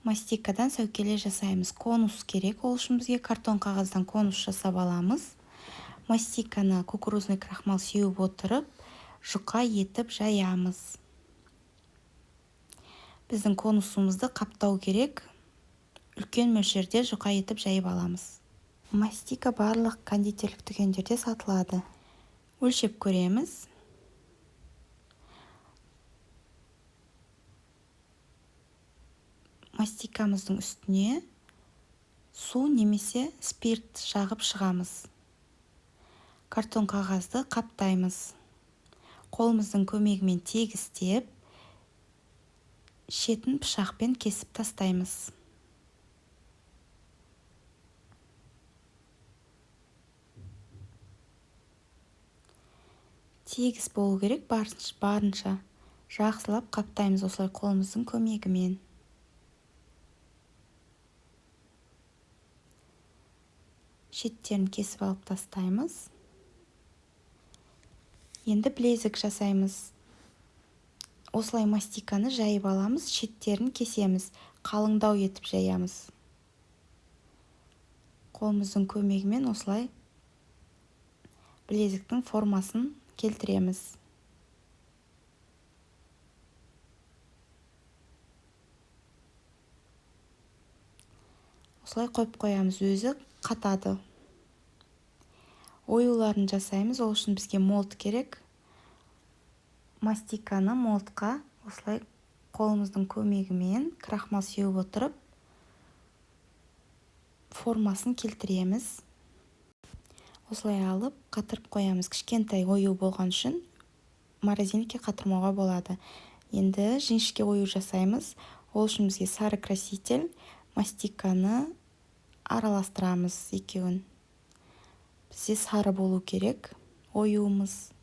Мастикадан сәукеле жасаймыз. Конус керек. Ол үшін бізге картон қағаздан конус жасап аламыз. Мастиканы кукурузный крахмал сеуіп отырып, жұқа етіп жаямыз. Біздің конусымызды қаптау керек. Үлкен мөлшерде жұқа етіп жайып аламыз. Мастика барлық кондитерлік дүкендерде сатылады. Өлшеп көреміз. Мастикамыздың үстіне су немесе спирт жағып шығамыз. Картон қағазды қаптаймыз. Қолымыздың көмегімен тегістеп, шетін пышақпен кесіп тастаймыз. Тегіс болу керек, барынша жақсылап қаптаймыз осылай қолымыздың көмегімен. Шеттерін кесіп алып тастаймыз. Енді білезік жасаймыз. Осылай мастиканы жайып аламыз, шеттерін кесеміз, қалыңдау етіп жаямыз. Қолымыздың көмегімен осылай білезіктің формасын келтіреміз. Осылай қойып қоямыз, өзі қатады. Оюларын жасаймыз, ол үшін бізге молд керек. Мастиканы молдқа осылай қолымыздың көмегімен крахмал сеуіп отырып, формасын келтіреміз. Осылай алып, қатырып қоямыз. Кішкентай ою болған үшін морозильникке қатырмауға болады. Енді жіңішке ою жасаймыз. Ол үшін бізге сары краситель, мастиканы араластырамыз екеуін. Бізде сары болу керек оюымыз.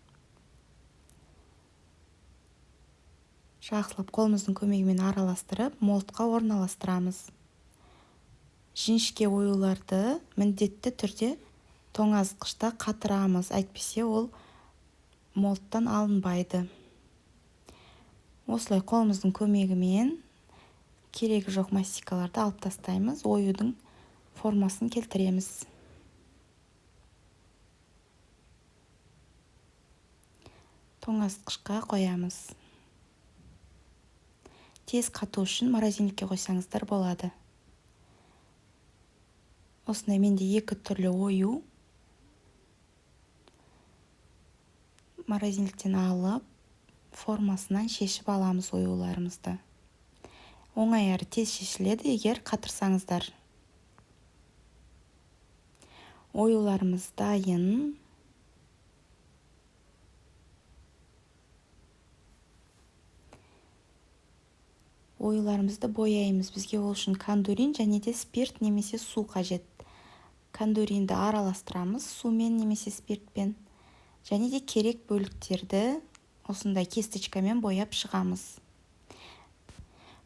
Жақсылап қолымыздың көмегімен араластырып, молдқа орналастырамыз. Жіңішке оюларды міндетті түрде тоңазытқышта қатырамыз, әйтпесе ол молдтан алынбайды. Осылай қолымыздың көмегімен керегі жоқ мастикаларды алып тастаймыз, оюдың формасын келтіреміз. Тоңазытқышқа қоямыз. Тез қату үшін морозильникке қойсаңыздар болады. Осындай менде екі түрлі ою. Морозильниктен алып, формасынан шешіп аламыз оюларымызды. Оңай әрі тез шешіледі, егер қатырсаңыздар. Оюларымыз дайын. Оюларымызды бояймыз. Бізге ол үшін кондурин және де спирт немесе су қажет. Кондуринді араластырамыз сумен немесе спиртпен. Және де керек бөліктерді осындай кесточкамен бояп шығамыз.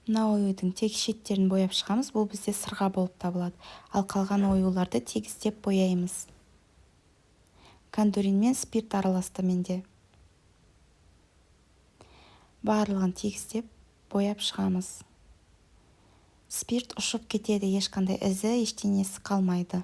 Мына оюдың тек шеттерін бояп шығамыз. Бұл бізде сырға болып табылады. Ал қалған оюларды тегістеп бояймыз. Кондурин мен спирт араласты менде. Барлығын тегістеп бояп шығамыз. Спирт ұшып кетеді, ешқандай ізі, ештеңесі қалмайды.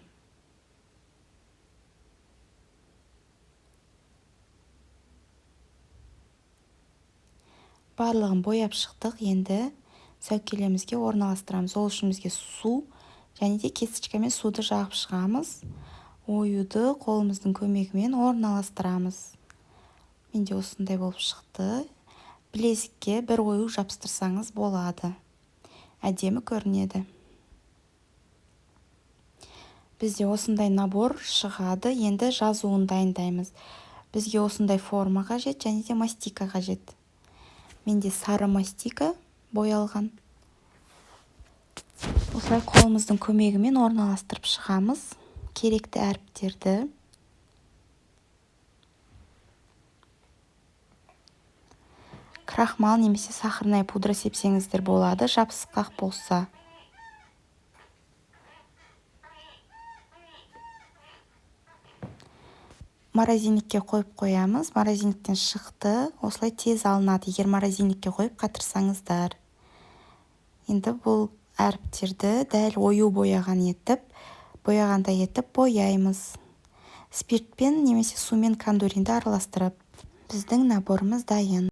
Барлығын бояп шықтық, енді сәукелемізге орналастырамыз. Ол үшін бізге су және де кесточкамен суды жағып шығамыз. Оюды қолымыздың көмегімен орналастырамыз. Менде осындай болып шықты. Білезікке бір ою жапсытырсаңыз болады. Әдемі көрінеді. Бізде осындай набор шығады. Енді жазуын дайындаймыз. Бізге осындай форма қажет және де мастика қажет. Менде сары мастика боялған. Осылай қолымыздың көмегімен орналастырып шығамыз. Керекті әріптерді. Крахмал немесе сахарная пудра сепсеңіздер болады, жабысқақ болса. Морозильникке қойып қоямыз. Морозильниктен шықты. Осылай тез алынады, егер морозильникке қойып қатырсаңыздар. Енді бұл әріптерді дәл ою бояғандай етіп бояймыз. Спиртпен немесе сумен кондуринді араластырып. Біздің наборымыз дайын.